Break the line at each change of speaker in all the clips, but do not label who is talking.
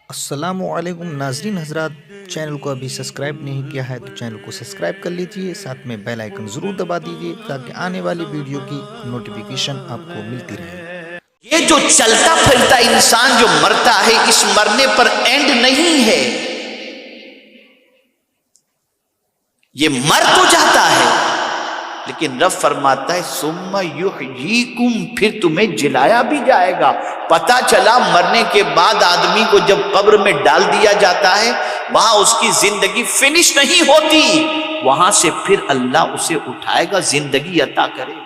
السلام علیکم ناظرین حضرات، چینل کو ابھی سبسکرائب نہیں کیا ہے تو چینل کو سبسکرائب کر لیجئے، ساتھ میں بیل آئیکن ضرور دبا دیجئے تاکہ آنے والی ویڈیو کی نوٹیفیکیشن آپ کو ملتی رہے۔
یہ جو چلتا پھرتا انسان جو مرتا ہے، اس مرنے پر اینڈ نہیں ہے، یہ مر تو جاتا ہے لیکن رب فرماتا ہے ثم یحییکم، پھر تمہیں جلایا بھی جائے گا۔ پتہ چلا مرنے کے بعد آدمی کو جب قبر میں ڈال دیا جاتا ہے، وہاں اس کی زندگی فنش نہیں ہوتی، وہاں سے پھر اللہ اسے اٹھائے گا، زندگی عطا کرے گا۔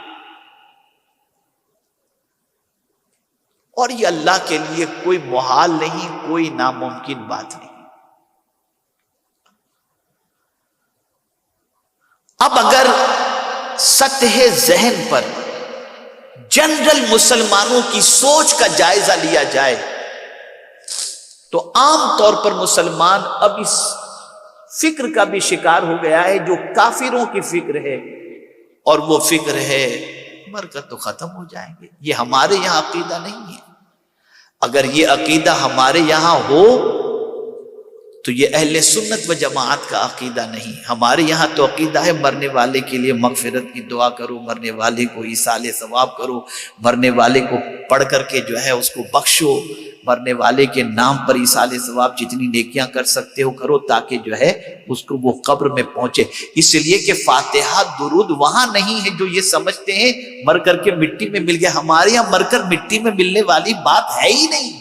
اور یہ اللہ کے لیے کوئی محال نہیں، کوئی ناممکن بات نہیں۔ اب اگر سطح ذہن پر جنرل مسلمانوں کی سوچ کا جائزہ لیا جائے تو عام طور پر مسلمان اب اس فکر کا بھی شکار ہو گیا ہے جو کافروں کی فکر ہے، اور وہ فکر ہے مر کر تو ختم ہو جائیں گے۔ یہ ہمارے یہاں عقیدہ نہیں ہے۔ اگر یہ عقیدہ ہمارے یہاں ہو تو یہ اہل سنت و جماعت کا عقیدہ نہیں۔ ہمارے یہاں تو عقیدہ ہے مرنے والے کے لیے مغفرت کی دعا کرو، مرنے والے کو ایصال ثواب کرو، مرنے والے کو پڑھ کر کے جو ہے اس کو بخشو، مرنے والے کے نام پر ایصال ثواب جتنی نیکیاں کر سکتے ہو کرو، تاکہ جو ہے اس کو وہ قبر میں پہنچے۔ اس لیے کہ فاتحہ درود وہاں نہیں ہے جو یہ سمجھتے ہیں مر کر کے مٹی میں مل گیا۔ ہمارے یہاں مر کر مٹی میں ملنے والی بات ہے ہی نہیں۔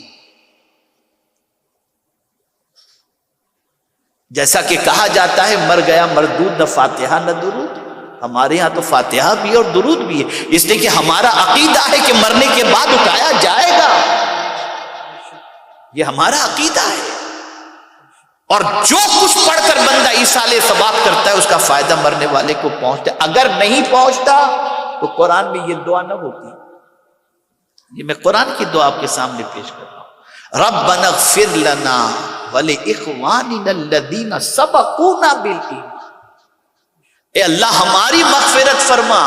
جیسا کہ کہا جاتا ہے مر گیا مردود، نہ فاتحہ نہ درود۔ ہمارے ہاں تو فاتحہ بھی اور درود بھی ہے، اس لیے کہ ہمارا عقیدہ ہے کہ مرنے کے بعد اٹھایا جائے گا، یہ ہمارا عقیدہ ہے۔ اور جو کچھ پڑھ کر بندہ ایصال ثواب کرتا ہے اس کا فائدہ مرنے والے کو پہنچتا ہے۔ اگر نہیں پہنچتا تو قرآن میں یہ دعا نہ ہوتی۔ یہ میں قرآن کی دعا آپ کے سامنے پیش کر رہا ہوں، ربنا اغفر لنا وَلِإِخْوَانِنَا الَّذِينَ سَبَقُونَا بِالْإِيمَانِ، اے اللہ ہماری مغفرت فرما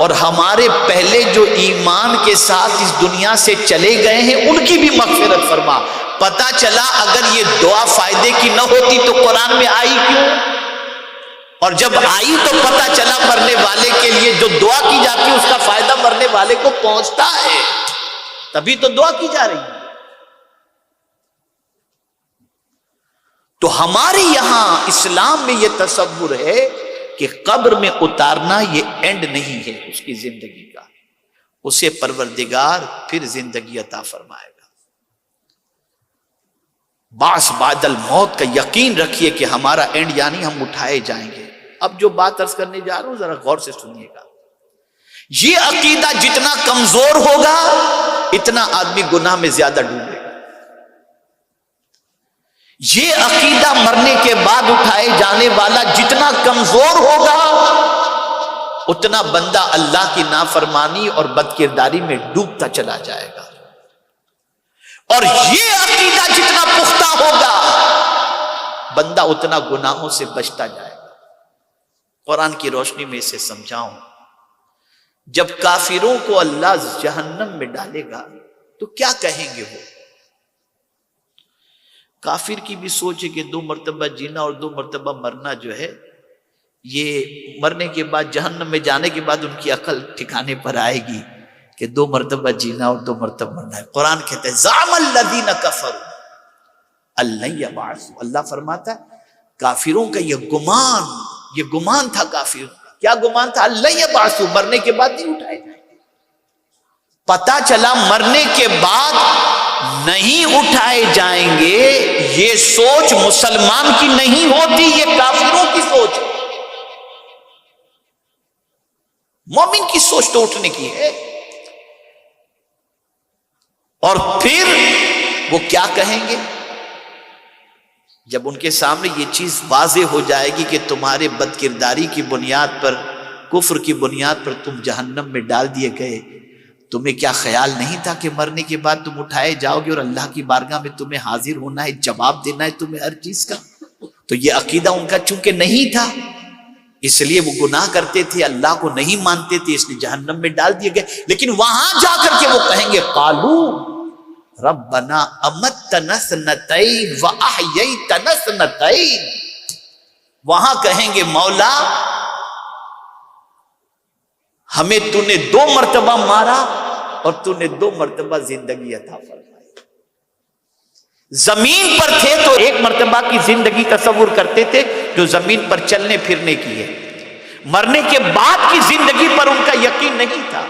اور ہمارے پہلے جو ایمان کے ساتھ اس دنیا سے چلے گئے ہیں ان کی بھی مغفرت فرما۔ پتہ چلا اگر یہ دعا فائدے کی نہ ہوتی تو قرآن میں آئی کیوں؟ اور جب آئی تو پتہ چلا مرنے والے کے لیے جو دعا کی جاتی ہے اس کا فائدہ مرنے والے کو پہنچتا ہے، تبھی تو دعا کی جا رہی ہے۔ تو ہمارے یہاں اسلام میں یہ تصور ہے کہ قبر میں اتارنا یہ اینڈ نہیں ہے اس کی زندگی کا، اسے پروردگار پھر زندگی عطا فرمائے گا۔ بعث بعد الموت کا یقین رکھیے کہ ہمارا اینڈ یعنی ہم اٹھائے جائیں گے۔ اب جو بات عرض کرنے جا رہا ہوں ذرا غور سے سنیے گا۔ یہ عقیدہ جتنا کمزور ہوگا اتنا آدمی گناہ میں زیادہ ڈوبے گا۔ یہ عقیدہ مرنے کے بعد اٹھائے جانے والا جتنا کمزور ہوگا اتنا بندہ اللہ کی نافرمانی اور بدکرداری میں ڈوبتا چلا جائے گا، اور یہ عقیدہ جتنا پختہ ہوگا بندہ اتنا گناہوں سے بچتا جائے گا۔ قرآن کی روشنی میں اسے سمجھاؤں، جب کافروں کو اللہ جہنم میں ڈالے گا تو کیا کہیں گے وہ؟ کافر کی بھی سوچ ہے کہ 2 مرتبہ جینا اور 2 مرتبہ مرنا جو ہے، یہ مرنے کے بعد جہنم میں جانے کے بعد ان کی عقل ٹھکانے پر آئے گی کہ 2 مرتبہ جینا اور 2 مرتبہ مرنا ہے۔ قرآن کہتا ہے زعم الذین کفروا ان لن یبعثوا، اللہ فرماتا ہے کافروں کا یہ گمان تھا، کافروں کا کیا گمان تھا؟ ان لن یبعثوا، مرنے کے بعد نہیں اٹھائے جائیں گے۔ پتہ چلا مرنے کے بعد نہیں اٹھائے جائیں گے، یہ سوچ مسلمان کی نہیں ہوتی، یہ کافروں کی سوچ ہے۔ مومن کی سوچ تو اٹھنے کی ہے۔ اور پھر وہ کیا کہیں گے جب ان کے سامنے یہ چیز واضح ہو جائے گی کہ تمہارے بدکرداری کی بنیاد پر، کفر کی بنیاد پر تم جہنم میں ڈال دیے گئے، تمہیں کیا خیال نہیں تھا کہ مرنے کے بعد تم اٹھائے جاؤ گے اور اللہ کی بارگاہ میں تمہیں حاضر ہونا ہے، جواب دینا ہے تمہیں ہر چیز کا؟ تو یہ عقیدہ ان کا چونکہ نہیں تھا اس لیے وہ گناہ کرتے تھے، اللہ کو نہیں مانتے تھے، اس لیے جہنم میں ڈال دیے گئے۔ لیکن وہاں جا کر کے وہ کہیں گے قالو ربنا امتنا سنتین واحییتنا سنتین، وہاں کہیں گے مولا ہمیں تو نے 2 مرتبہ مارا اور تو نے 2 مرتبہ زندگی عطا فرمائی۔ زمین پر تھے تو 1 مرتبہ کی زندگی تصور کرتے تھے جو زمین پر چلنے پھرنے کی ہے، مرنے کے بعد کی زندگی پر ان کا یقین نہیں تھا،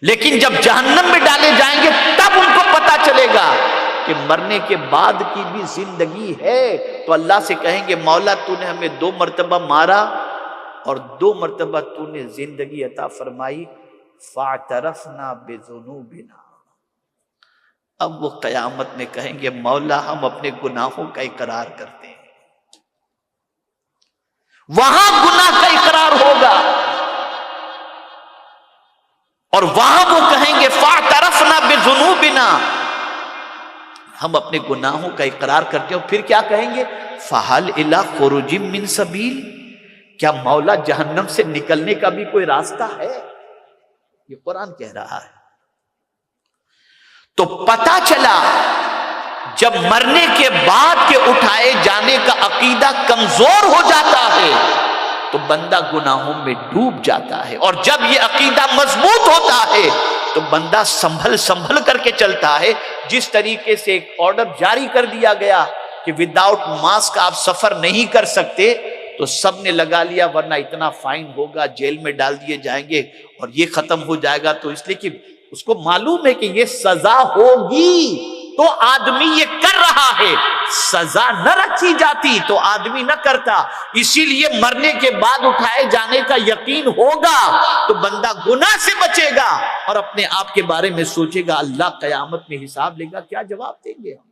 لیکن جب جہنم میں ڈالے جائیں گے تب ان کو پتا چلے گا کہ مرنے کے بعد کی بھی زندگی ہے۔ تو اللہ سے کہیں گے مولا تو نے ہمیں 2 مرتبہ مارا اور 2 مرتبہ تو نے زندگی عطا فرمائی، فاعترفنا بذنوبنا۔ اب وہ قیامت میں کہیں گے مولا ہم اپنے گناہوں کا اقرار کرتے ہیں، وہاں گناہ کا اقرار ہوگا اور وہاں وہ کہیں گے فاعترفنا بذنوبنا، ہم اپنے گناہوں کا اقرار کرتے ہیں، اور پھر کیا کہیں گے فہل الی خروج من سبیل، کیا مولا جہنم سے نکلنے کا بھی کوئی راستہ ہے؟ یہ قرآن کہہ رہا ہے۔ تو پتا چلا جب مرنے کے بعد کے اٹھائے جانے کا عقیدہ کمزور ہو جاتا ہے تو بندہ گناہوں میں ڈوب جاتا ہے، اور جب یہ عقیدہ مضبوط ہوتا ہے تو بندہ سنبھل کر کے چلتا ہے۔ جس طریقے سے ایک آرڈر جاری کر دیا گیا کہ وداؤٹ ماسک آپ سفر نہیں کر سکتے، تو سب نے لگا لیا ورنہ اتنا فائن ہوگا، جیل میں ڈال دیے جائیں گے اور یہ ختم ہو جائے گا، تو اس لیے کہ اس کو معلوم ہے کہ یہ سزا ہوگی تو آدمی یہ کر رہا ہے، سزا نہ رکھی جاتی تو آدمی نہ کرتا، اسی لیے مرنے کے بعد اٹھائے جانے کا یقین ہوگا تو بندہ گناہ سے بچے گا اور اپنے آپ کے بارے میں سوچے گا اللہ قیامت میں حساب لے گا، کیا جواب دیں گے ہم؟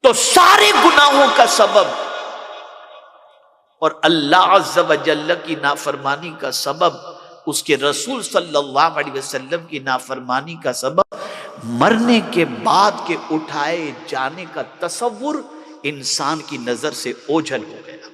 تو سارے گناہوں کا سبب اور اللہ عز و جل کی نافرمانی کا سبب، اس کے رسول صلی اللہ علیہ وسلم کی نافرمانی کا سبب، مرنے کے بعد کے اٹھائے جانے کا تصور انسان کی نظر سے اوجھل ہو گیا۔